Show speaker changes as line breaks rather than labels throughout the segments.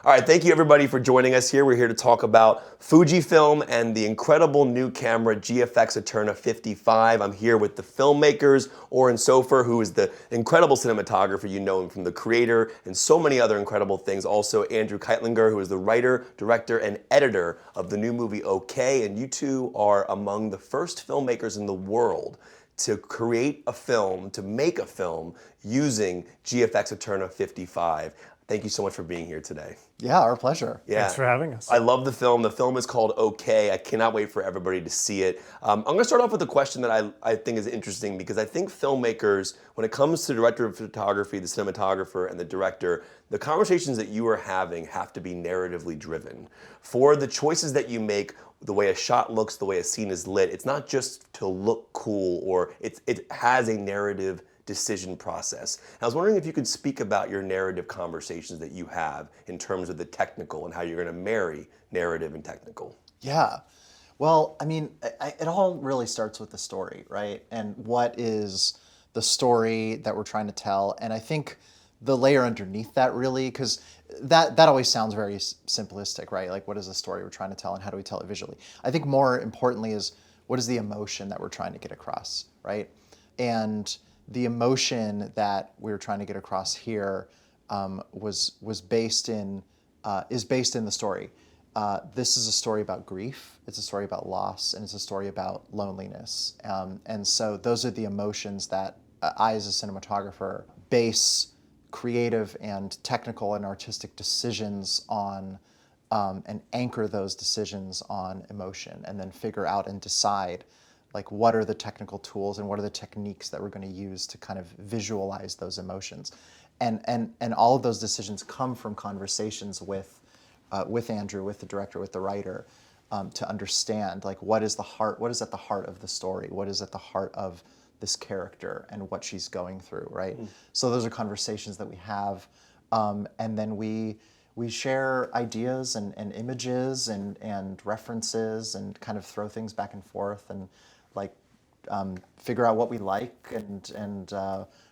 All right, thank you everybody for joining us here. We're here to talk about Fujifilm and the incredible new camera GFX ETERNA 55. I'm here with the filmmakers, Oren Soffer, who is the incredible cinematographer. You know him from The Creator and so many other incredible things. Also Andrew Kightlinger, who is the writer, director, and editor of the new movie OK. And you two are among the first filmmakers in the world to create a film, to make a film using GFX ETERNA 55. Thank you so much for being here today.
Yeah, our pleasure.
Yeah.
Thanks for having us.
I love the film. The film is called OK. I cannot wait for everybody to see it. I'm going to start off with a question that I think is interesting because I think filmmakers, when it comes to director of photography, the cinematographer, and the director, the conversations that you are having have to be narratively driven. For the choices that you make, the way a shot looks, the way a scene is lit, it's not just to look cool, or it has a narrative decision process. And I was wondering if you could speak about your narrative conversations that you have in terms of the technical and how you're going to marry narrative and technical.
Yeah. Well, I mean, it all really starts with the story, right? And what is the story that we're trying to tell? And I think the layer underneath that really, because that always sounds very simplistic, right? Like, what is the story we're trying to tell and how do we tell it visually? I think more importantly is, what is the emotion that we're trying to get across, right? And the emotion that we were trying to get across here was based in is based in the story. This is a story about grief. It's a story about loss, and it's a story about loneliness. And so those are the emotions that I, as a cinematographer, base creative and technical and artistic decisions on, and anchor those decisions on emotion, and then figure out and decide, like, what are the technical tools and what are the techniques that we're going to use to kind of visualize those emotions. And all of those decisions come from conversations with Andrew, with the director, with the writer, to understand, like, what is at the heart of the story, what is at the heart of this character and what she's going through, right? So those are conversations that we have, and then we share ideas and images and references and kind of throw things back and forth and, like, figure out what we like and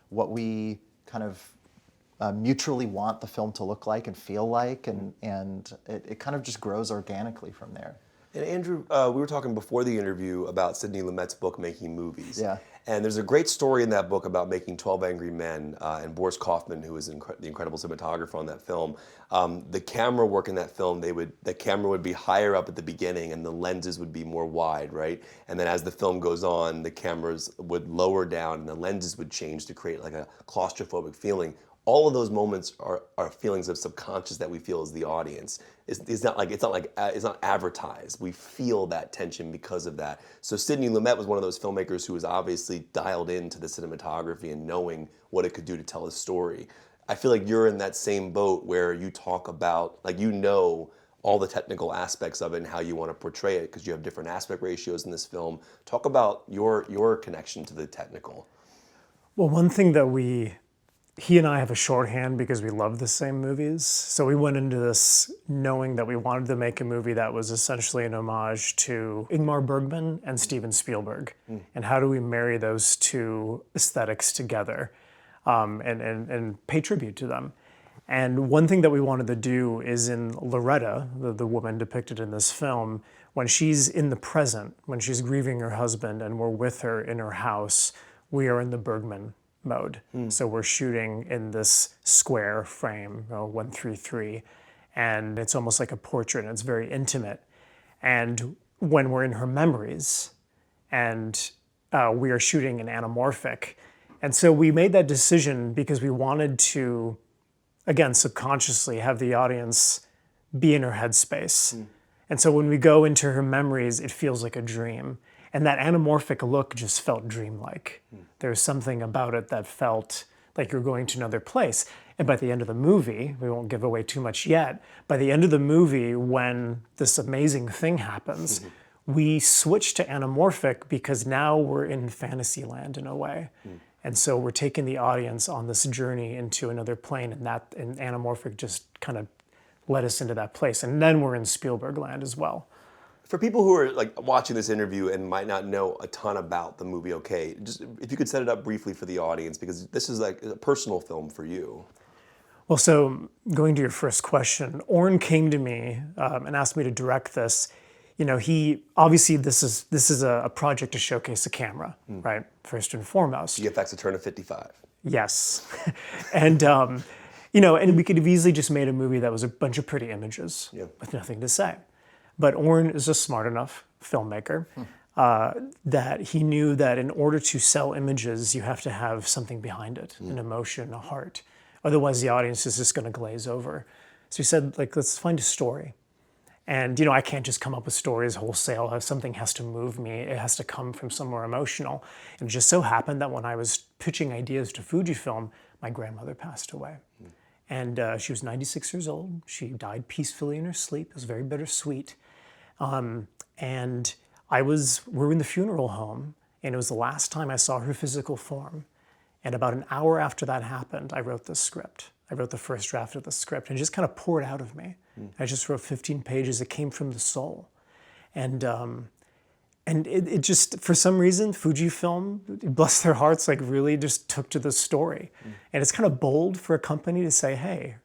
what we kind of mutually want the film to look like and feel like, and it kind of just grows organically from there.
And Andrew, we were talking before the interview about Sidney Lumet's book, Making Movies.
Yeah.
And there's a great story in that book about making 12 Angry Men, and Boris Kaufman, who was the incredible cinematographer on that film. The camera work in that film, the camera would be higher up at the beginning and the lenses would be more wide, right? And then as the film goes on, the cameras would lower down and the lenses would change to create like a claustrophobic feeling. All of those moments are feelings of subconscious that we feel as the audience. It's not advertised. We feel that tension because of that. So Sidney Lumet was one of those filmmakers who was obviously dialed into the cinematography and knowing what it could do to tell a story. I feel like you're in that same boat where you talk about, like, you know all the technical aspects of it and how you want to portray it because you have different aspect ratios in this film. Talk about your connection to the technical.
Well, one thing that he and I have a shorthand because we love the same movies. So we went into this knowing that we wanted to make a movie that was essentially an homage to Ingmar Bergman and Steven Spielberg. And how do we marry those two aesthetics together and pay tribute to them? And one thing that we wanted to do is in Loretta, the woman depicted in this film, when she's in the present, when she's grieving her husband and we're with her in her house, we are in the Bergman mode. So we're shooting in this square frame, 1:3:3, and it's almost like a portrait, and it's very intimate. And when we're in her memories, and we are shooting in anamorphic. And so we made that decision because we wanted to, again, subconsciously have the audience be in her headspace. And so when we go into her memories, it feels like a dream. And that anamorphic look just felt dreamlike. There's something about it that felt like you're going to another place. And by the end of the movie, we won't give away too much yet, by the end of the movie, when this amazing thing happens, we switch to anamorphic because now we're in fantasy land in a way. And so we're taking the audience on this journey into another plane, and anamorphic just kind of led us into that place. And then we're in Spielberg land as well.
For people who are like watching this interview and might not know a ton about the movie OK, just if you could set it up briefly for the audience, because this is like a personal film for you.
Well, so going to your first question, Oren came to me and asked me to direct this. You know, he obviously this is a project to showcase a camera, right? First and foremost.
GFX ETERNA 55.
Yes, and you know, and we could have easily just made a movie that was a bunch of pretty images with nothing to say. But Oren is a smart enough filmmaker that he knew that in order to sell images, you have to have something behind it, an emotion, a heart. Otherwise, the audience is just going to glaze over. So he said, like, let's find a story. And, you know, I can't just come up with stories wholesale. Something has to move me. It has to come from somewhere emotional. And it just so happened that when I was pitching ideas to Fujifilm, my grandmother passed away. And she was 96 years old. She died peacefully in her sleep. It was very bittersweet. And we were in the funeral home, and it was the last time I saw her physical form. And about an hour after that happened, I wrote this script. I wrote the first draft of the script, and it just kind of poured out of me. I just wrote 15 pages. It came from the soul. And it just, for some reason, Fujifilm, bless their hearts, like really just took to the story. And it's kind of bold for a company to say, hey,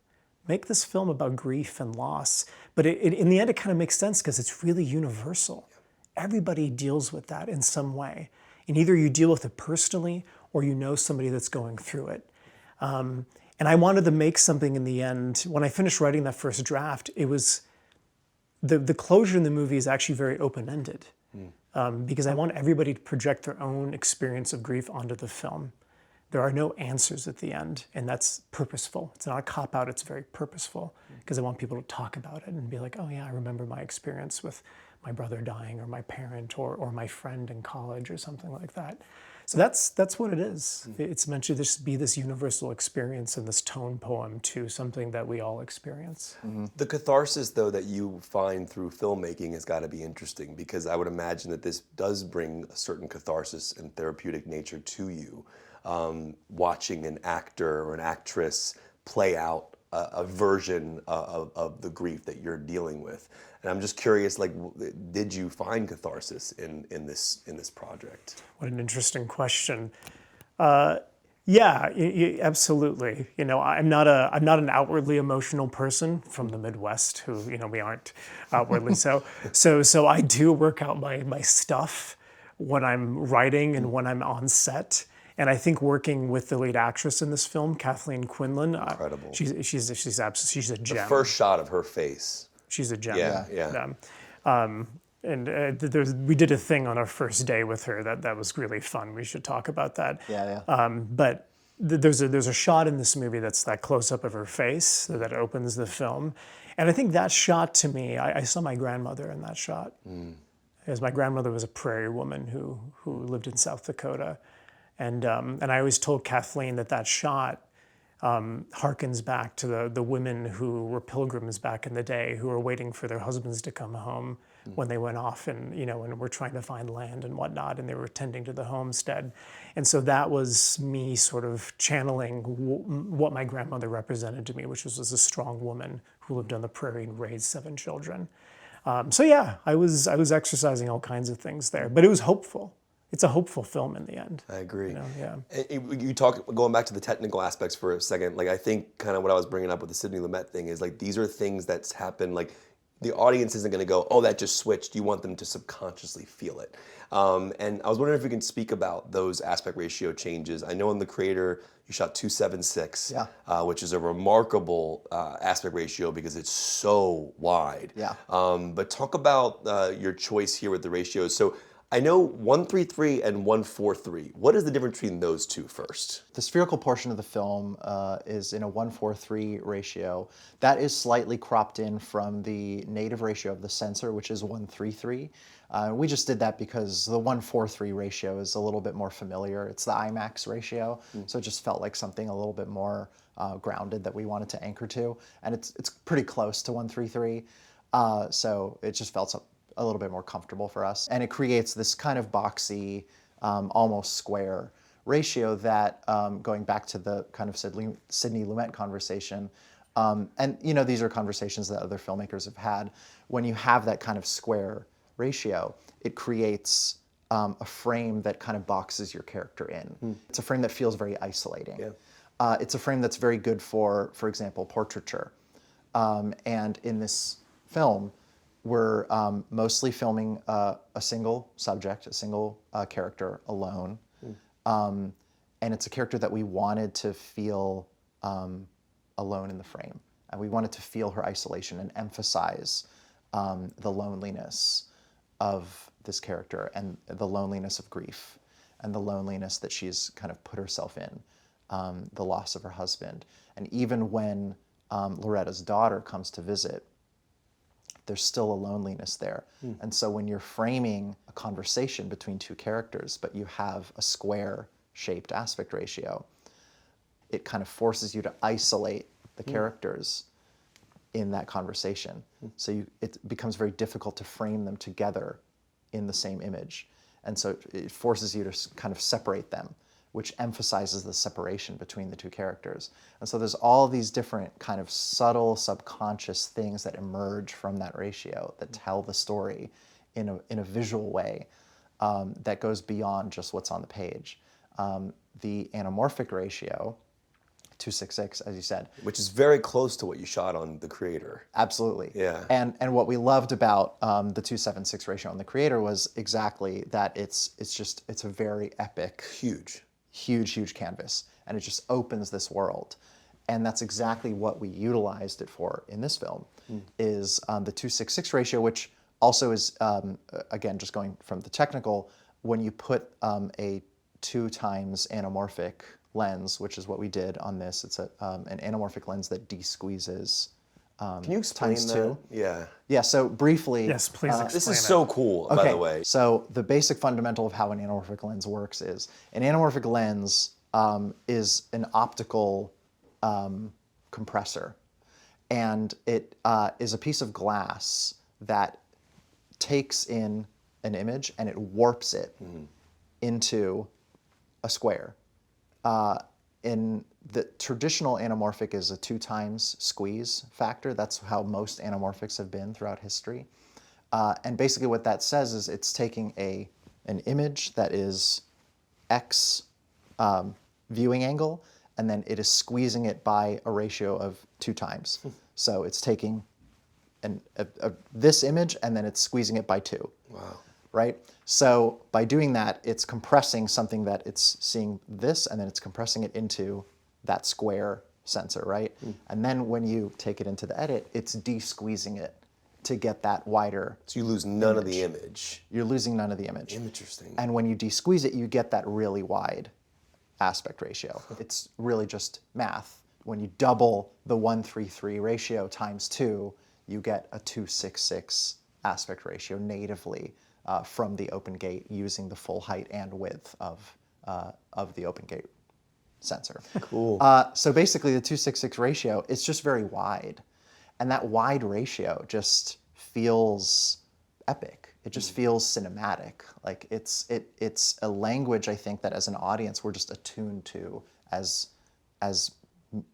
make this film about grief and loss. But in the end, it kind of makes sense because it's really universal. Everybody deals with that in some way. And either you deal with it personally or you know somebody that's going through it. And I wanted to make something in the end. When I finished writing that first draft, it was, the closure in the movie is actually very open-ended. Because I want everybody to project their own experience of grief onto the film. There are no answers at the end, and that's purposeful. It's not a cop-out, it's very purposeful, because I want people to talk about it and be like, oh yeah, I remember my experience with my brother dying, or my parent, or my friend in college, or something like that. So that's what it is. It's meant to just be this universal experience and this tone poem to something that we all experience.
The catharsis, though, that you find through filmmaking has got to be interesting, because I would imagine that this does bring a certain catharsis and therapeutic nature to you. Watching an actor or an actress play out a version of the grief that you're dealing with. And I'm just curious, like, did you find catharsis in this project?
What an interesting question. Yeah, absolutely. You know, I'm not an outwardly emotional person from the Midwest, who, you know, we aren't outwardly so. So I do work out my stuff when I'm writing and when I'm on set. And I think working with the lead actress in this film, Kathleen Quinlan,
Incredible.
She's a gem.
The first shot of her face.
She's a gem.
Yeah.
We did a thing on our first day with her that was really fun. We should talk about that. But there's a shot in this movie that's that close up of her face that opens the film, and I think that shot, to me, I saw my grandmother in that shot, because my grandmother was a prairie woman who lived in South Dakota, and I always told Kathleen that shot harkens back to the women who were pilgrims back in the day, who were waiting for their husbands to come home when they went off and, you know, and were trying to find land and whatnot, and they were tending to the homestead. And so that was me sort of channeling what my grandmother represented to me, which was a strong woman who lived on the prairie and raised 7 children. So yeah, I was exercising all kinds of things there, but it was hopeful. It's a hopeful film in the end.
I agree.
You know, yeah.
You talk, going back to the technical aspects for a second, like I think kind of what I was bringing up with the Sidney Lumet thing is like, these are things that's happened, like the audience isn't going to go, oh, that just switched. You want them to subconsciously feel it. And I was wondering if we can speak about those aspect ratio changes. I know in The Creator, you shot 2:7:6, which is a remarkable aspect ratio because it's so wide. But talk about your choice here with the ratios. So I know 1:3:3 and 1:4:3. What is the difference between those two first?
The spherical portion of the film is in a 1:4:3 ratio. That is slightly cropped in from the native ratio of the sensor, which is 1:3:3. We just did that because the 1:4:3 ratio is a little bit more familiar. It's the IMAX ratio, so it just felt like something a little bit more grounded that we wanted to anchor to. And it's pretty close to 1:3:3, so it just felt a little bit more comfortable for us. And it creates this kind of boxy, almost square ratio that, going back to the kind of Sidney Lumet conversation, and you know, these are conversations that other filmmakers have had, when you have that kind of square ratio, it creates a frame that kind of boxes your character in. It's a frame that feels very isolating. It's a frame that's very good for example, portraiture. And in this film, we're mostly filming a single subject, a single character alone. And it's a character that we wanted to feel alone in the frame. And we wanted to feel her isolation and emphasize the loneliness of this character and the loneliness of grief and the loneliness that she's kind of put herself in, the loss of her husband. And even when Loretta's daughter comes to visit, there's still a loneliness there. And so when you're framing a conversation between two characters, but you have a square-shaped aspect ratio, it kind of forces you to isolate the characters in that conversation. So it becomes very difficult to frame them together in the same image. And so it forces you to kind of separate them, which emphasizes the separation between the two characters. And so there's all these different kind of subtle, subconscious things that emerge from that ratio that tell the story in a visual way that goes beyond just what's on the page. The anamorphic ratio, 2:6:6, as you said.
Which is very close to what you shot on The Creator.
Absolutely.
Yeah.
And what we loved about the 2:7:6 ratio on The Creator was exactly that it's a very epic, huge canvas, and it just opens this world. And that's exactly what we utilized it for in this film, is the 2:6:6 ratio, which also is, again, just going from the technical, when you put a 2 times anamorphic lens, which is what we did on this, it's an anamorphic lens that de-squeezes
Can you explain
times
that?
2.
Yeah.
Yeah, so briefly,
Yes, please explain
This is
it.
so cool, by the way.
so the basic fundamental of how an anamorphic lens works is an anamorphic lens is an optical compressor. And it is a piece of glass that takes in an image and it warps it into a square. In the traditional anamorphic is a 2 times squeeze factor. That's how most anamorphics have been throughout history. And basically what that says is it's taking an image that is X viewing angle, and then it is squeezing it by a ratio of 2 times. So it's taking this image and then it's squeezing it by 2.
Wow.
Right? So by doing that, it's compressing something that it's seeing this, and then it's compressing it into that square sensor, right? And then when you take it into the edit, it's de-squeezing it to get that wider.
So you lose none of the image.
You're losing none of the image.
Interesting.
And when you de-squeeze it, you get that really wide aspect ratio. It's really just math. When you double the 1:3:3 ratio times 2, you get a 2:6:6 aspect ratio natively from the open gate using the full height and width of the open gate sensor.
Cool.
So basically the 2:6:6 ratio is just very wide. And that wide ratio just feels epic. It just feels cinematic. Like it's a language, I think, that as an audience we're just attuned to as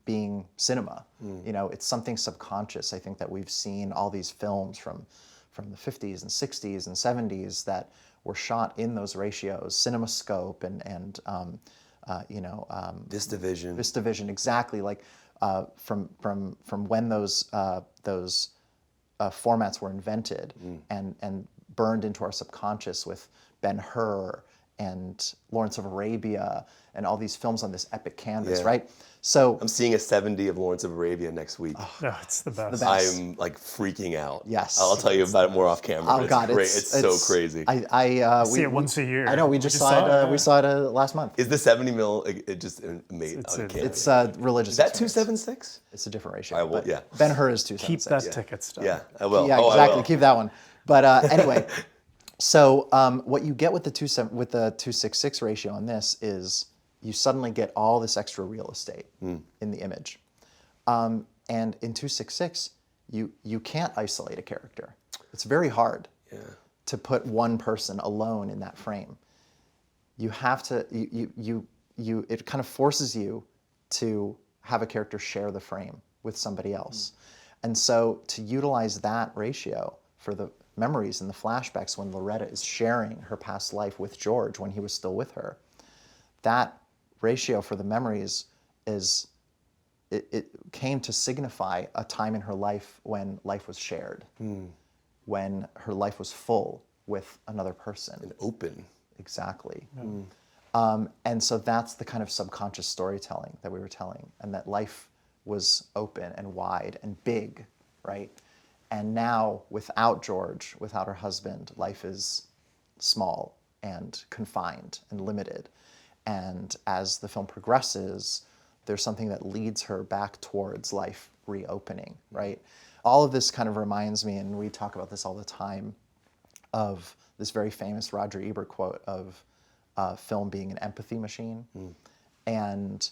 being cinema. You know, it's something subconscious. I think that we've seen all these films from the 50s and 60s and 70s that were shot in those ratios, CinemaScope and VistaVision, exactly. Like from when those formats were invented and burned into our subconscious with Ben-Hur and Lawrence of Arabia and all these films on this epic canvas, right? So
I'm seeing a 70 of Lawrence of Arabia next week.
No, it's the best.
I'm like freaking out.
Yes.
I'll tell you about it more off camera.
Oh
It's
God,
great. It's so crazy.
I see it once a year.
I know. We just saw it. We saw it last month.
Is the 70 mil it just amazing?
It's a religious.
Is that
experience.
276?
It's a different ratio.
I will,
but
yeah.
Ben-Hur is 276.
Keep that ticket stuff.
Yeah, I will.
Yeah,
Oh,
exactly.
I will.
Keep that one. But anyway, so what you get with the 2:6:6 ratio on this is you suddenly get all this extra real estate in the image, and in 2:6:6 you can't isolate a character. It's very hard to put one person alone in that frame. You have to it kind of forces you to have a character share the frame with somebody else, and so to utilize that ratio for the memories and the flashbacks when Loretta is sharing her past life with George when he was still with her, that ratio for the memories is it came to signify a time in her life when life was shared, when her life was full with another person.
And open.
Exactly. And so that's the kind of subconscious storytelling that we were telling, and that life was open and wide and big, right? And now, without George, without her husband, life is small and confined and limited. And as the film progresses, there's something that leads her back towards life reopening, right? All of this kind of reminds me, and we talk about this all the time, of this very famous Roger Ebert quote of film being an empathy machine. And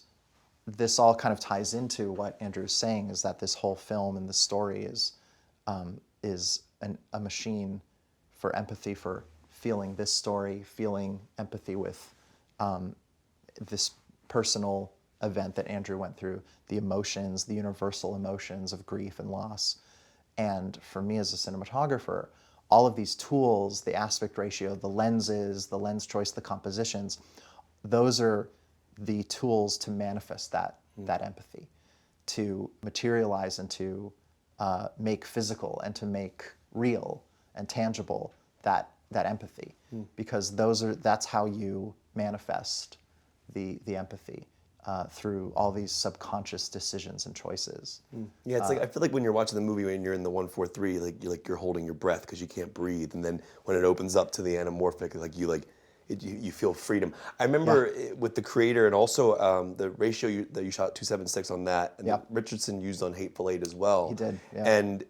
this all kind of ties into what Andrew's saying, is that this whole film and the story is a machine for empathy, for feeling this story, feeling empathy with this personal event that Andrew went through, the emotions, the universal emotions of grief and loss. And for me as a cinematographer, all of these tools, the aspect ratio, the lenses, the lens choice, the compositions, those are the tools to manifest that empathy, to materialize and to make physical and to make real and tangible that empathy, because that's how you manifest the empathy through all these subconscious decisions and choices.
Yeah, it's like, I feel like when you're watching the movie when you're in the 143, you're holding your breath because you can't breathe, and then when it opens up to the anamorphic, you feel freedom. I remember with the creator, and also the ratio that you shot 2:7:6 on that, and that Richardson used on Hateful Eight as well.
He did, yeah.
And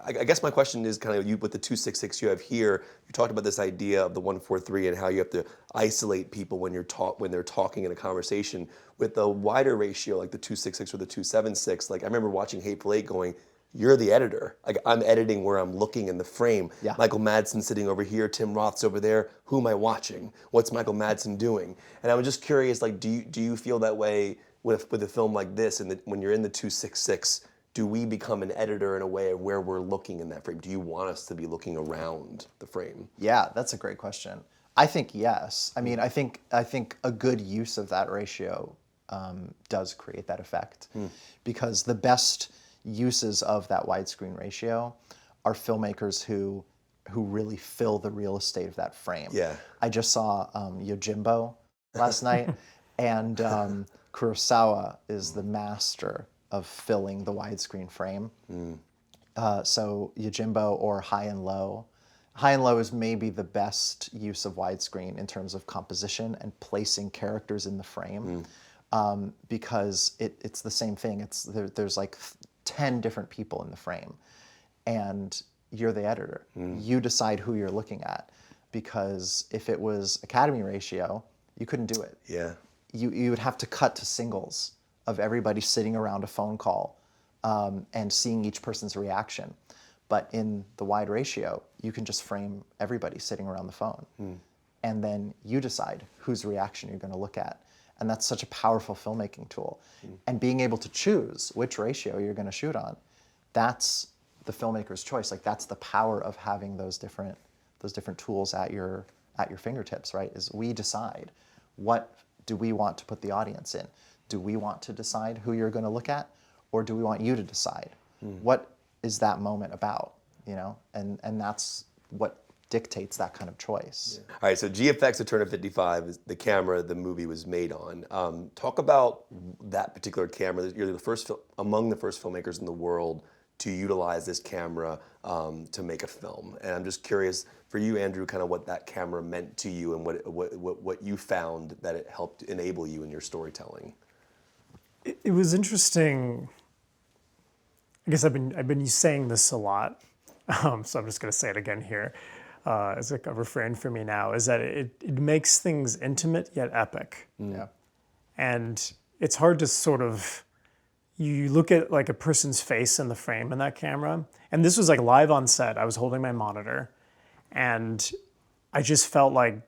I guess my question is kind of, you with the 2:6:6 you have here, you talked about this idea of the 1:4:3 and how you have to isolate people when they're talking in a conversation. With the wider ratio, like the 2:6:6 or the 2:7:6, like I remember watching Hateful Eight going, you're the editor. Like I'm editing where I'm looking in the frame.
Yeah.
Michael Madsen sitting over here, Tim Roth's over there. Who am I watching? What's Michael Madsen doing? And I was just curious, like, do you feel that way with a film like this? And when you're in the 2:6:6, do we become an editor in a way of where we're looking in that frame? Do you want us to be looking around the frame?
Yeah, that's a great question. I think yes. I mean, I think a good use of that ratio does create that effect, because the best uses of that widescreen ratio are filmmakers who really fill the real estate of that frame.
Yeah.
I just saw Yojimbo last night, and Kurosawa is the master of filling the widescreen frame. So Yojimbo or High and Low. High and Low is maybe the best use of widescreen in terms of composition and placing characters in the frame, because it's the same thing. There's like 10 different people in the frame, and you're the editor. You decide who you're looking at, because if it was Academy ratio, you couldn't do it.
Yeah.
You would have to cut to singles of everybody sitting around a phone call and seeing each person's reaction. But in the wide ratio, you can just frame everybody sitting around the phone. And then you decide whose reaction you're going to look at. And that's such a powerful filmmaking tool. And being able to choose which ratio you're going to shoot on, that's the filmmaker's choice. Like, that's the power of having those different tools at your fingertips, right? Is we decide, what do we want to put the audience in? Do we want to decide who you're going to look at, or do we want you to decide? What is that moment about, you know? And that's what dictates that kind of choice.
All right, so GFX ETERNA 55 is the camera the movie was made on. Talk about that particular camera. You're among the first filmmakers in the world to utilize this camera to make a film. And I'm just curious for you, Andrew, kind of what that camera meant to you, and what you found that it helped enable you in your storytelling.
It was interesting. I guess I've been saying this a lot, so I'm just going to say it again here. As like a refrain for me now, is that it makes things intimate yet epic.
Yeah.
And it's hard to sort of, you look at like a person's face in the frame in that camera, and this was like live on set. I was holding my monitor, and I just felt like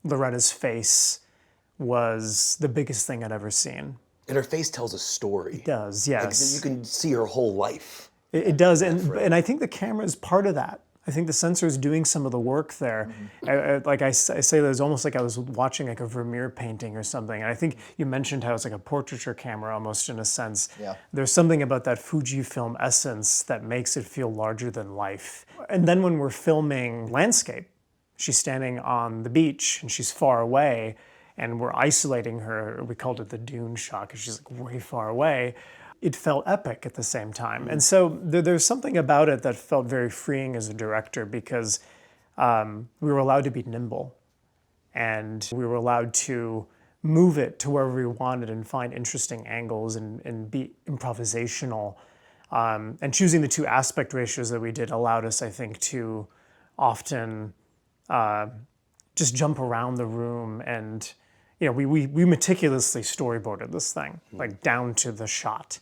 Loretta's face was the biggest thing I'd ever seen.
And her face tells a story.
It does, yes.
Like, you can see her whole life.
It does, and I think the camera is part of that. I think the sensor is doing some of the work there. Like I say, it was almost like I was watching like a Vermeer painting or something. And I think you mentioned how it's like a portraiture camera almost in a sense.
Yeah.
There's something about that Fujifilm essence that makes it feel larger than life. And then when we're filming landscape, she's standing on the beach and she's far away and we're isolating her. We called it the dune shot because she's like way far away. It felt epic at the same time. And so there's something about it that felt very freeing as a director because we were allowed to be nimble and we were allowed to move it to wherever we wanted and find interesting angles and be improvisational. And choosing the 2 aspect ratios that we did allowed us, I think, to often just jump around the room and we meticulously storyboarded this thing, like down to the shot.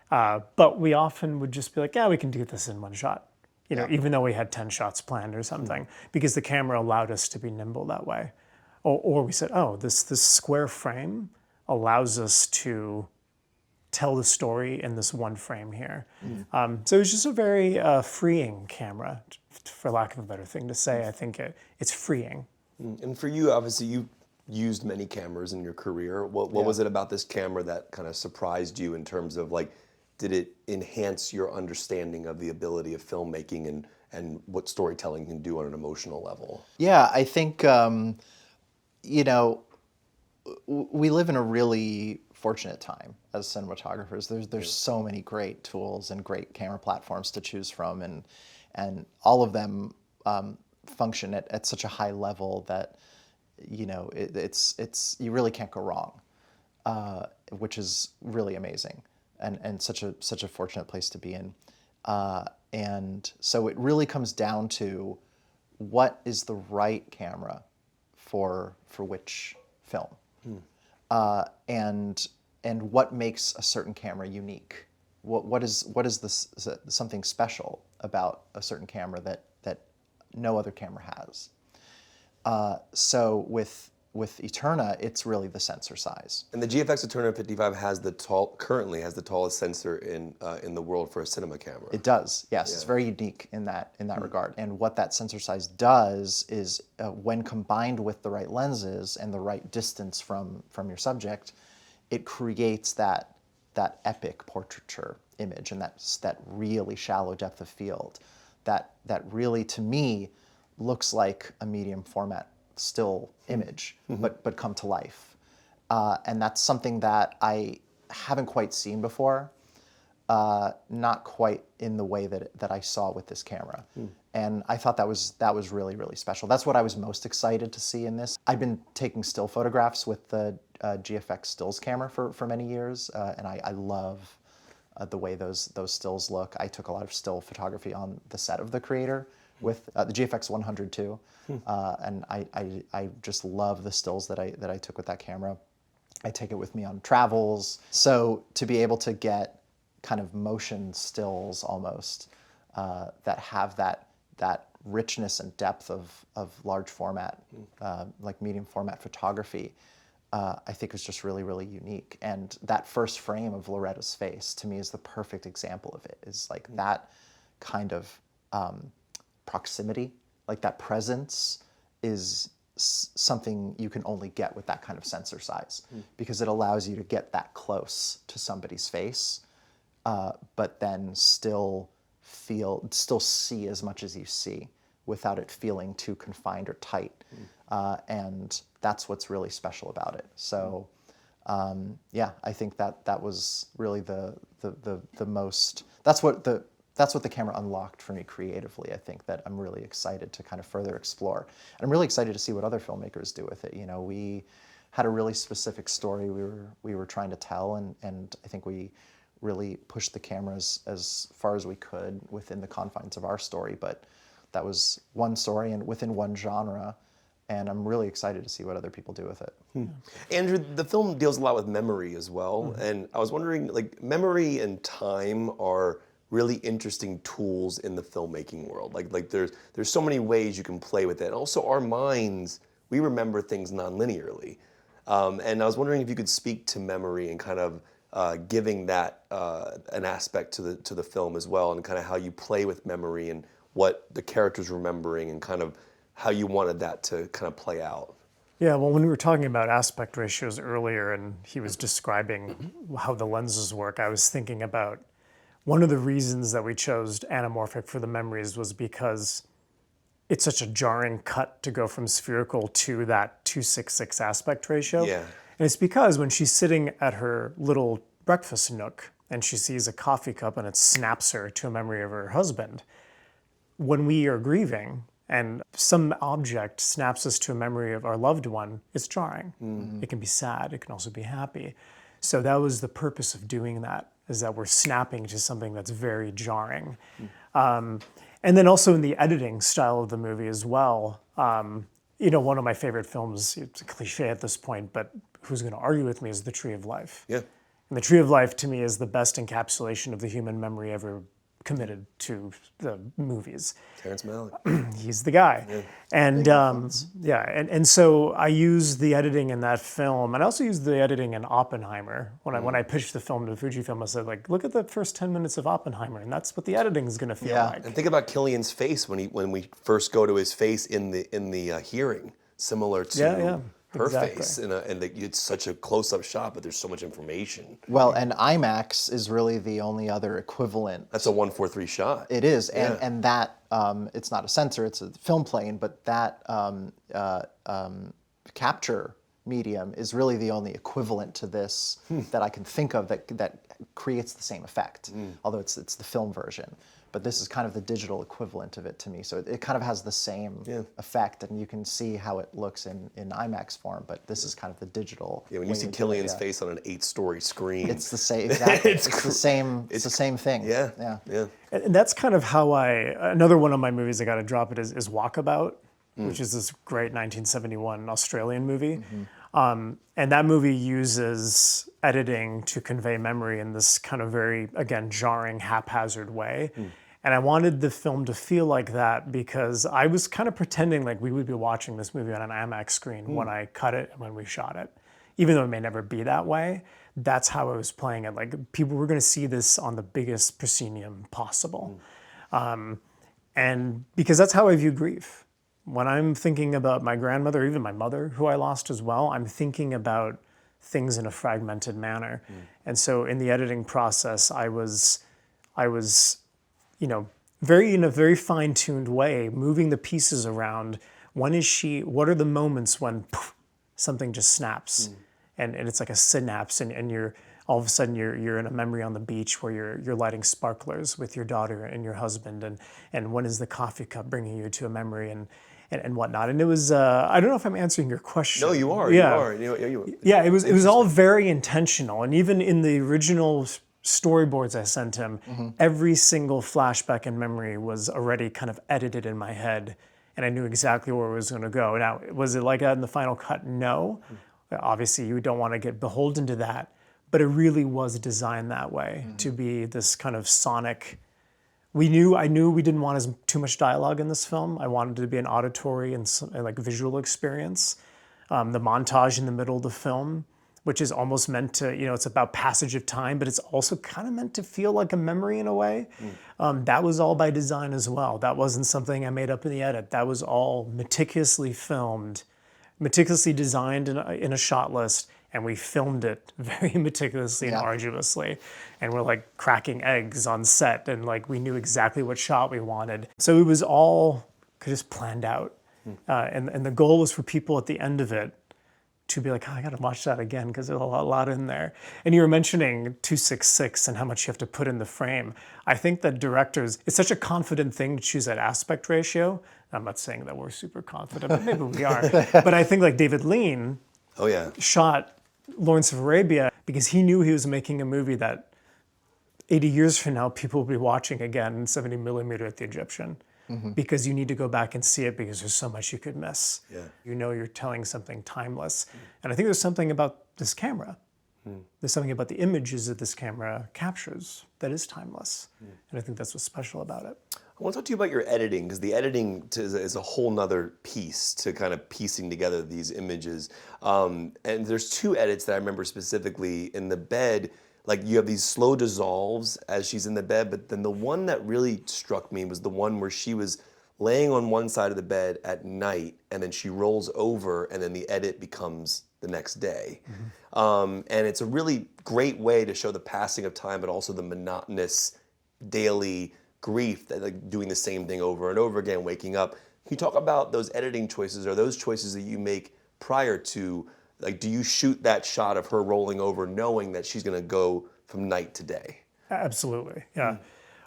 But we often would just be like, yeah, we can do this in 1 shot, even though we had 10 shots planned or something, because the camera allowed us to be nimble that way. Or we said, oh, this square frame allows us to tell the story in this 1 frame here. So it was just a very freeing camera, for lack of a better thing to say. I think it's freeing.
And for you, obviously, you used many cameras in your career. What was it about this camera that kind of surprised you in terms of like, did it enhance your understanding of the ability of filmmaking and what storytelling can do on an emotional level?
Yeah, I think, we live in a really fortunate time as cinematographers. There's so many great tools and great camera platforms to choose from, and all of them function at such a high level that it's you really can't go wrong, which is really amazing and such a fortunate place to be in. And so it really comes down to what is the right camera for which film, and what makes a certain camera unique. What is this something special about a certain camera that no other camera has. So with Eterna, it's really the sensor size.
And the GFX ETERNA 55 currently has the tallest sensor in the world for a cinema camera.
It does, yes. It's very unique in that regard. And what that sensor size does is, when combined with the right lenses and the right distance from your subject, it creates that epic portraiture image and that really shallow depth of field that really, to me, looks like a medium format still image, but come to life. And that's something that I haven't quite seen before, not quite in the way that I saw with this camera. And I thought that was really, really special. That's what I was most excited to see in this. I've been taking still photographs with the GFX stills camera for many years, and I love the way those stills look. I took a lot of still photography on the set of The Creator with the GFX 100 too, and I just love the stills that I took with that camera. I take it with me on travels. So to be able to get kind of motion stills almost that have that richness and depth of large format, like medium format photography, I think was just really, really unique. And that first frame of Loretta's face, to me, is the perfect example of it. Is like that kind of proximity, like that presence is something you can only get with that kind of sensor size, because it allows you to get that close to somebody's face, but then still see as much as you see without it feeling too confined or tight. And that's what's really special about it. So yeah, I think that was really the most, that's what the camera unlocked for me creatively. I think that I'm really excited to kind of further explore. And I'm really excited to see what other filmmakers do with it. You know, we had a really specific story we were trying to tell, and I think we really pushed the cameras as far as we could within the confines of our story. But that was one story and within one genre, and I'm really excited to see what other people do with it.
Andrew, the film deals a lot with memory as well, and I was wondering, like, memory and time are really interesting tools in the filmmaking world. Like there's so many ways you can play with it. And also our minds, we remember things non-linearly. And I was wondering if you could speak to memory and kind of giving that an aspect to the film as well, and kind of how you play with memory and what the character's remembering and kind of how you wanted that to kind of play out.
Yeah, well, when we were talking about aspect ratios earlier and he was describing how the lenses work, I was thinking about one of the reasons that we chose anamorphic for the memories was because it's such a jarring cut to go from spherical to that 2:6:6 aspect ratio.
Yeah.
And it's because when she's sitting at her little breakfast nook and she sees a coffee cup and it snaps her to a memory of her husband, when we are grieving and some object snaps us to a memory of our loved one, it's jarring. It can be sad, it can also be happy. So that was the purpose of doing that, is that we're snapping to something that's very jarring. And then also in the editing style of the movie as well, you know, one of my favorite films, it's a cliche at this point, but who's going to argue with me, is The Tree of Life.
Yeah.
And The Tree of Life to me is the best encapsulation of the human memory ever committed to the movies.
Terrence Malick.
He's the guy.
Yeah.
And and so I used the editing in that film, and I also used the editing in Oppenheimer. When I pitched the film to Fujifilm, I said, like, look at the first 10 minutes of Oppenheimer, and that's what the editing is going to feel like.
And think about Killian's face when we first go to his face in the hearing, similar to her face, and it's such a close-up shot, but there's so much information.
Well, and IMAX is really the only other equivalent.
That's a 1:4:3 shot.
It is, and that it's not a sensor; it's a film plane. But that capture medium is really the only equivalent to this that I can think of that creates the same effect. Although it's the film version, but this is kind of the digital equivalent of it to me. So it kind of has the same effect, and you can see how it looks in IMAX form. But this is kind of the digital.
Yeah, when you see Killian's face on an 8-story screen,
it's the same. Exactly, it's the same. It's the same thing.
Yeah.
And that's kind of how another one of my movies I got to drop it is Walkabout, which is this great 1971 Australian movie. And that movie uses editing to convey memory in this kind of very, again, jarring, haphazard way. And I wanted the film to feel like that because I was kind of pretending like we would be watching this movie on an IMAX screen when I cut it and when we shot it. Even though it may never be that way, that's how I was playing it. Like, people were going to see this on the biggest proscenium possible. And because that's how I view grief. When I'm thinking about my grandmother, or even my mother, who I lost as well, I'm thinking about things in a fragmented manner. And so in the editing process, I was, you know, in a very fine-tuned way, moving the pieces around. What are the moments when poof, something just snaps? And it's like a synapse, and you're all of a sudden you're in a memory on the beach where you're lighting sparklers with your daughter and your husband, and when is the coffee cup bringing you to a memory and whatnot. And it was I don't know if I'm answering your question.
No, you are.
Yeah.
You are.
Yeah, it was all very intentional, and even in the original storyboards I sent him, every single flashback and memory was already kind of edited in my head, and I knew exactly where it was going to go. Now, was it like that in the final cut? No. Obviously, you don't want to get beholden to that, but it really was designed that way to be this kind of sonic. I knew we didn't want too much dialogue in this film. I wanted it to be an auditory and like visual experience. The montage in the middle of the film, which is almost meant to, it's about passage of time, but it's also kind of meant to feel like a memory in a way. That was all by design as well. That wasn't something I made up in the edit. That was all meticulously filmed, meticulously designed in a shot list, and we filmed it very meticulously and arduously. And we're like cracking eggs on set, and like we knew exactly what shot we wanted. So it was all just planned out. And the goal was for people at the end of it to be like, oh, I gotta watch that again because there's a lot in there. And you were mentioning 2:6:6 and how much you have to put in the frame. I think that directors, it's such a confident thing to choose that aspect ratio. I'm not saying that we're super confident, but maybe we are. But I think like David Lean shot Lawrence of Arabia because he knew he was making a movie that 80 years from now, people will be watching again in 70 millimeter at the Egyptian. Because you need to go back and see it because there's so much you could miss. You're telling something timeless. And I think there's something about this camera. There's something about the images that this camera captures that is timeless. And I think that's what's special about it.
I want to talk to you about your editing, because the editing is a whole nother piece to kind of piecing together these images. And there's two edits that I remember specifically. In the bed, like you have these slow dissolves as she's in the bed, but then the one that really struck me was the one where she was laying on one side of the bed at night, and then she rolls over, and then the edit becomes the next day. And it's a really great way to show the passing of time, but also the monotonous daily grief that like doing the same thing over and over again, waking up. Can you talk about those editing choices, or those choices that you make prior to, like, do you shoot that shot of her rolling over knowing that she's gonna go from night to day?
Absolutely, yeah.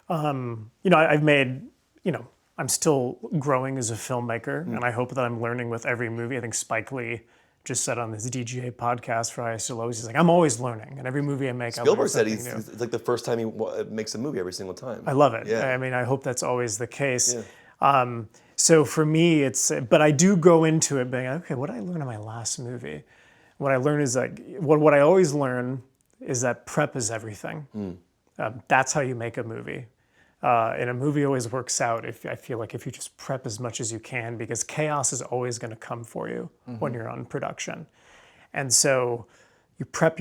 You know, I've made, you know, I'm still growing as a filmmaker, and I hope that I'm learning with every movie. I think Spike Lee just said on his DGA podcast for I Still Always, he's like, I'm always learning, and every movie I make, I learn
Spielberg said
something new.
it's like the first time he makes a movie every single time.
I love it.
Yeah.
I mean, I hope that's always the case. So for me, it's, but I do go into it being, okay, what did I learn in my last movie? What I learn is like, what I always learn is that prep is everything. That's how you make a movie. And a movie always works out I feel like if you just prep as much as you can, because chaos is always going to come for you when you're on production. And so you prep.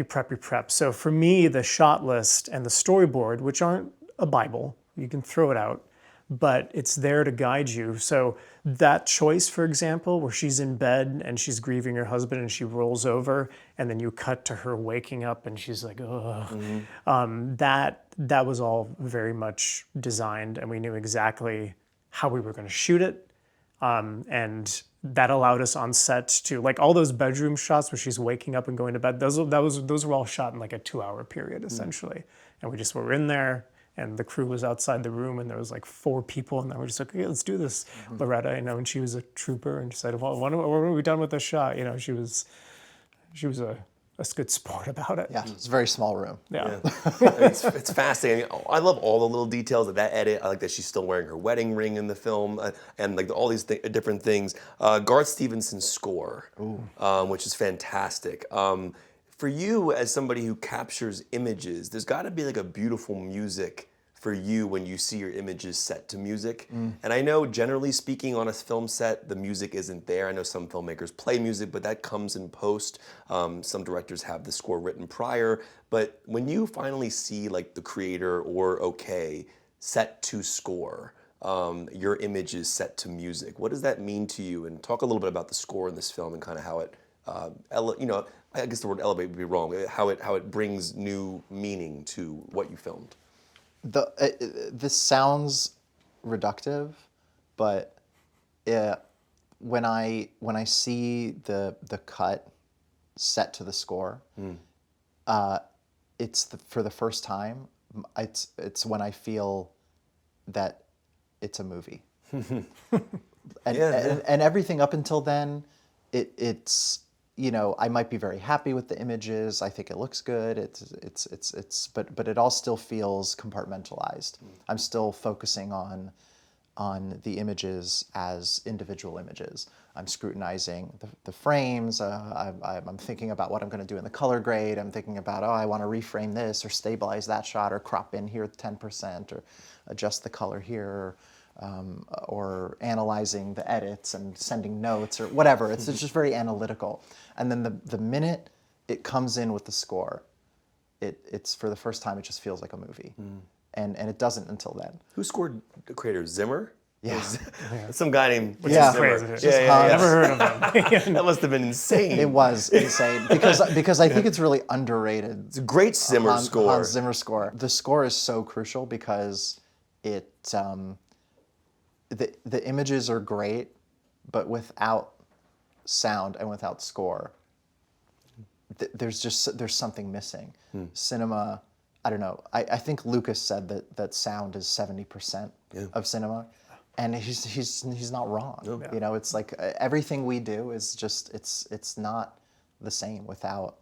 So for me, the shot list and the storyboard, which aren't a Bible, you can throw it out, but it's there to guide you. So that choice, for example, where she's in bed and she's grieving her husband and she rolls over, and then you cut to her waking up and she's like, ugh. That was all very much designed, and we knew exactly how we were going to shoot it. And that allowed us on set to, like, all those bedroom shots where she's waking up and going to bed, those were all shot in like a 2-hour period, essentially. And we just were in there, and the crew was outside the room, and there was like 4 people, and then we're just like, okay, let's do this. Loretta, you know, and she was a trooper, and she said, well, when are we done with the shot? You know, she was a good sport about it.
Yeah, it's a very small room.
Yeah.
It's fascinating. I love all the little details of that edit. I like that she's still wearing her wedding ring in the film, and like all these different things. Garth Stevenson's score, which is fantastic. For you, as somebody who captures images, there's got to be like a beautiful music for you when you see your images set to music. And I know, generally speaking, on a film set, the music isn't there. I know some filmmakers play music, but that comes in post. Some directors have the score written prior. But when you finally see like the creator or OK set to score, your images set to music, what does that mean to you? And talk a little bit about the score in this film and kind of how it, you know, I guess the word elevate would be wrong, how it brings new meaning to what you filmed.
This sounds reductive, but when I see the cut set to the score, it's for the first time. It's when I feel that it's a movie, and everything up until then, it's. You know, I might be very happy with the images. I think it looks good. But it all still feels compartmentalized. I'm still focusing on the images as individual images. I'm scrutinizing the frames. I'm thinking about what I'm going to do in the color grade. I'm thinking about, I want to reframe this or stabilize that shot or crop in here 10% or adjust the color here. Or analyzing the edits and sending notes or whatever. It's just very analytical. And then the minute it comes in with the score, it's for the first time, it just feels like a movie. And it doesn't until then.
Who scored the creator? Zimmer?
Yeah.
Some guy named
Yeah.
Zimmer.
Crazy.
Never
heard of him.
That must have been insane.
It was insane because I think it's really underrated.
It's a great Zimmer score.
Hans Zimmer score. The score is so crucial because it... The images are great, but without sound and without score, there's something missing. Cinema, I don't know. I think Lucas said that sound is 70% of cinema, and he's not wrong. No. You know, it's like everything we do is just it's not the same without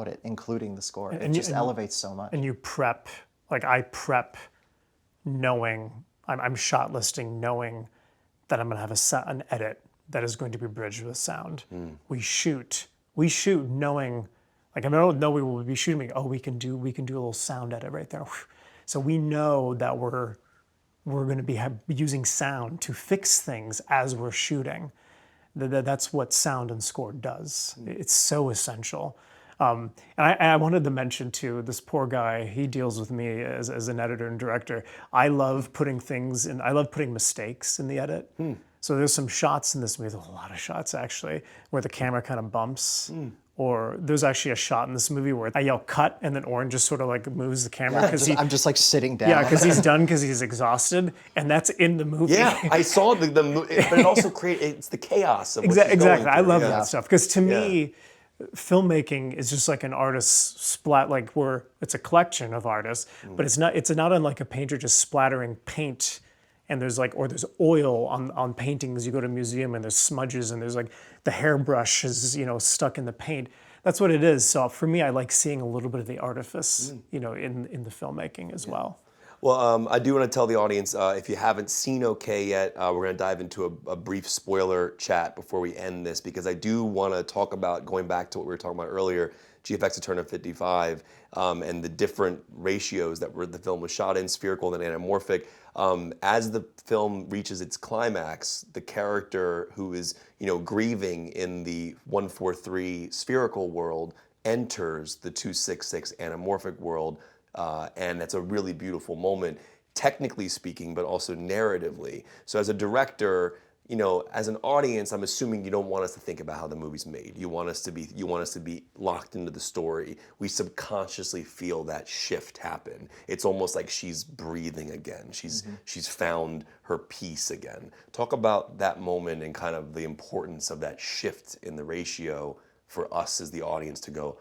it, including the score. It just elevates so much.
And you prep, like I prep, knowing. I'm shot listing knowing that I'm going to have an edit that is going to be bridged with sound. We shoot knowing, like I don't know we will be shooting. We can do a little sound edit right there. So we know that we're going to be using sound to fix things as we're shooting. That's what sound and score does. It's so essential. And I wanted to mention too, this poor guy, he deals with me as an editor and director. I love putting things in, I love putting mistakes in the edit. So there's some shots in this movie, there's a lot of shots actually, where the camera kind of bumps. Or there's actually a shot in this movie where I yell cut and then Oren just sort of like moves the camera because
I'm just like sitting down.
yeah, because he's done because he's exhausted, and that's in the movie.
Yeah, I saw but it also it's the chaos of what she's
Exactly.
going
I love
through.
that stuff because to me, filmmaking is just like an artist's splat. Like where it's a collection of artists, but it's not. It's not unlike a painter just splattering paint. And there's like, or there's oil on paintings. You go to a museum and there's smudges and there's like the hairbrush is, you know, stuck in the paint. That's what it is. So for me, I like seeing a little bit of the artifice, you know, in the filmmaking as well.
Well, I do want to tell the audience, if you haven't seen OK yet, we're going to dive into a brief spoiler chat before we end this, because I do want to talk about, going back to what we were talking about earlier, GFX ETERNA 55, and the different ratios that the film was shot in, spherical and anamorphic. As the film reaches its climax, the character who is, you know, grieving in the 143 spherical world enters the 266 anamorphic world, and that's a really beautiful moment, technically speaking, but also narratively. So as a director, you know, as an audience, I'm assuming you don't want us to think about how the movie's made. You want us to be locked into the story. We subconsciously feel that shift happen. It's almost like she's breathing again. She's found her peace again. Talk about that moment and kind of the importance of that shift in the ratio for us as the audience to go.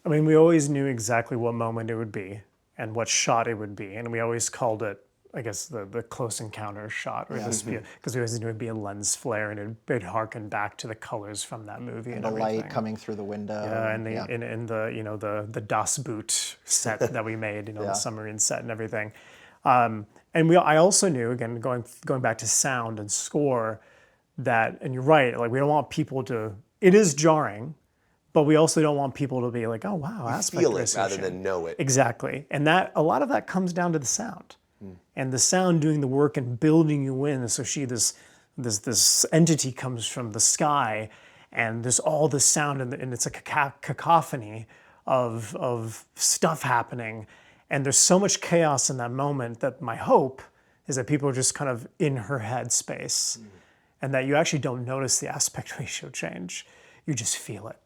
I mean, we always knew exactly what moment it would be and what shot it would be, and we always called it, I guess, the close encounter shot, or because we always knew it'd be a lens flare, and it'd harken back to the colors from that movie and
the
everything.
light coming through the window.
Yeah, and in the you know the Das Boot set that we made, you know, the submarine set and everything. And I also knew, again, going back to sound and score, that, and you're right, like we don't want people to. It is jarring. But we also don't want people to be like, oh wow, aspect
Feel it
ratio
rather
change.
than know it.
Exactly, and that a lot of that comes down to the sound, and the sound doing the work and building you in. So this entity comes from the sky, and there's all this sound, and it's like a cacophony of stuff happening, and there's so much chaos in that moment that my hope is that people are just kind of in her head space, and that you actually don't notice the aspect ratio change, you just feel it.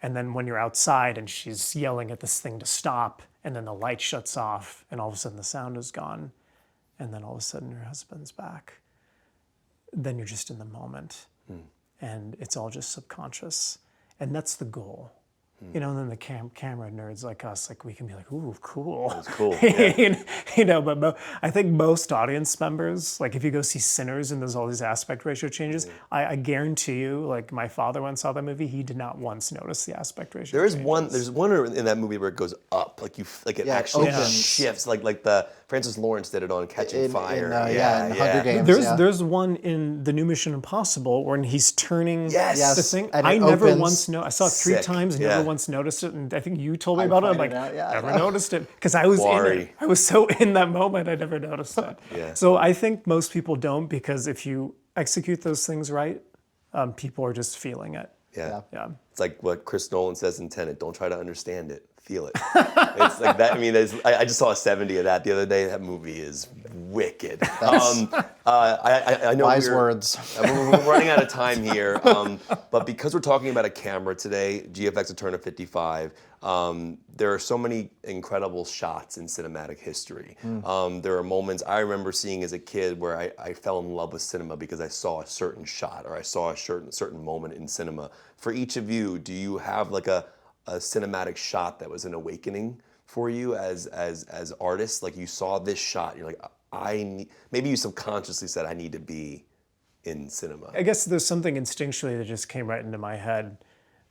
And then when you're outside and she's yelling at this thing to stop, and then the light shuts off, and all of a sudden the sound is gone, and then all of a sudden her husband's back, then you're just in the moment. And it's all just subconscious. And that's the goal. You know, and then the camera nerds like us, like we can be like, ooh, cool.
That's cool. Yeah.
You know, but I think most audience members, like if you go see Sinners and there's all these aspect ratio changes, I guarantee you, like my father once saw that movie, he did not once notice the aspect ratio
There's
changes.
one in that movie where it goes up, like it actually
opens.
shifts, like the Francis Lawrence did it on Catching Fire.
In Hunger Games.
There's one in the new Mission Impossible when he's turning
Yes.
the thing.
And it
I never
opens.
once I saw it 3
Sick.
times,
Yeah.
never once noticed it, and I think you told me about it. I'm like,
pointed out,
never noticed it because I was in
Quarry.
it. I was so in that moment, I never noticed it.
Yeah.
So I think most people don't, because if you execute those things right, people are just feeling it.
Yeah.
Yeah.
It's like what Chris Nolan says in Tenet, don't try to understand it, feel it. It's like that. I mean, I just saw a 70 of that the other day. That movie is wicked. I know
Wise words.
We're running out of time here, but because we're talking about a camera today, GFX ETERNA 55, there are so many incredible shots in cinematic history. There are moments I remember seeing as a kid where I fell in love with cinema because I saw a certain shot or I saw a certain moment in cinema. For each of you, do you have like a cinematic shot that was an awakening for you as artists? Like you saw this shot, you're like, maybe you subconsciously said, I need to be in cinema.
I guess there's something instinctually that just came right into my head.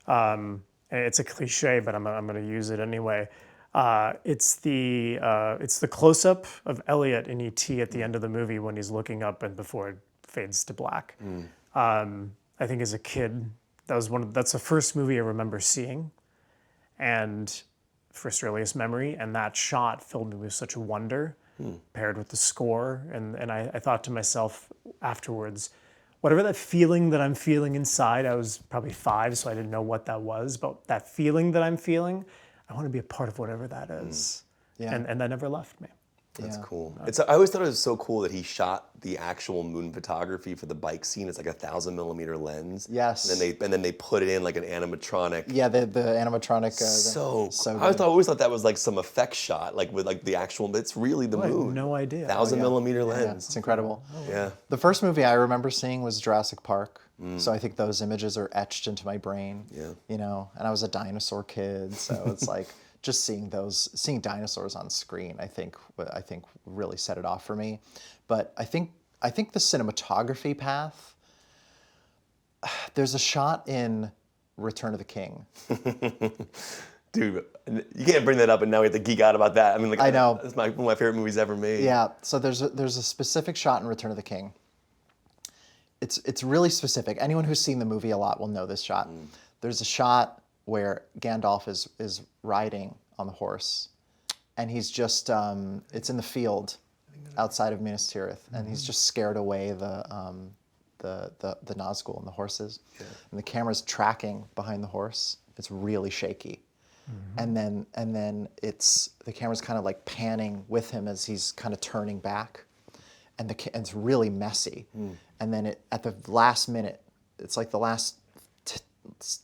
And it's a cliche, but I'm going to use it anyway. It's the close-up of Elliot in E.T. at the end of the movie when he's looking up and before it fades to black. I think as a kid, that's the first movie I remember seeing, and first earliest memory, and that shot filled me with such paired with the score, and I thought to myself afterwards, whatever that feeling that I'm feeling inside. I was probably 5, so I didn't know what that was, but that feeling that I'm feeling, I want to be a part of whatever that is.
Yeah.
And that never left me.
That's
Yeah.
cool. I always thought it was so cool that he shot the actual moon photography for the bike scene. It's like a 1,000mm lens.
Yes.
And then they put it in like an animatronic.
Yeah, the animatronic.
So
so
I
good.
always thought that was like some effect shot, like with like the actual. But it's really the
I had
moon.
no idea.
1,000mm
Yeah,
lens.
it's incredible.
Yeah.
The first movie I remember seeing was Jurassic Park. So I think those images are etched into my brain.
Yeah.
You know, and I was a dinosaur kid, so it's like just seeing dinosaurs on screen, I think really set it off for me. But I think the cinematography path. There's a shot in Return of the King.
Dude, you can't bring that up and now we have to geek out about that. I mean, like
I know.
That's one of my favorite movies ever made.
Yeah. So there's a specific shot in Return of the King. It's really specific. Anyone who's seen the movie a lot will know this shot. There's a shot where Gandalf is riding on the horse, and he's just it's in the field outside of Minas Tirith, and he's just scared away the Nazgul and the horses, and the camera's tracking behind the horse. It's really shaky, and then the camera's kind of like panning with him as he's kind of turning back, and it's really messy, and then at the last minute, it's like the last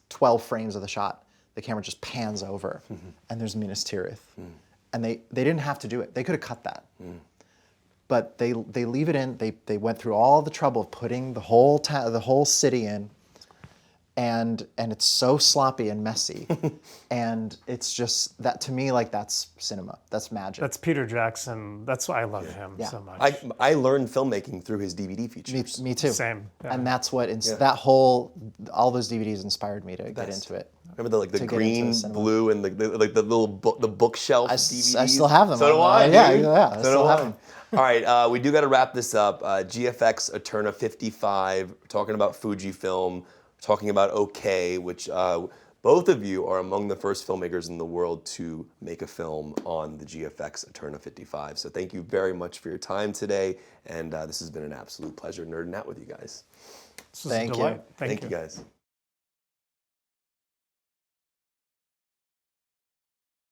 12 frames of the shot, the camera just pans over, and there's Minas Tirith, and they didn't have to do it. They could have cut that. But they leave it in. They went through all the trouble of putting the whole city in, and it's so sloppy and messy, and it's just that to me, like, that's cinema. That's magic.
That's Peter Jackson. That's why I love him
Yeah.
so much.
I learned filmmaking through his DVD features.
Me too.
Same. Yeah.
And that's what all those DVDs inspired me to get into it.
Remember the
get into
green,
the cinema.
blue, and the little the bookshelf DVDs?
I still have them.
So do I.
Yeah,
dude.
yeah. I
So
still
do
have
I.
them.
All right, we do got to wrap this up. GFX Eterna 55, talking about Fujifilm, talking about OK, which both of you are among the first filmmakers in the world to make a film on the GFX Eterna 55. So thank you very much for your time today, and this has been an absolute pleasure nerding out with you guys.
This was a
Thank you.
delight. Thank
you guys.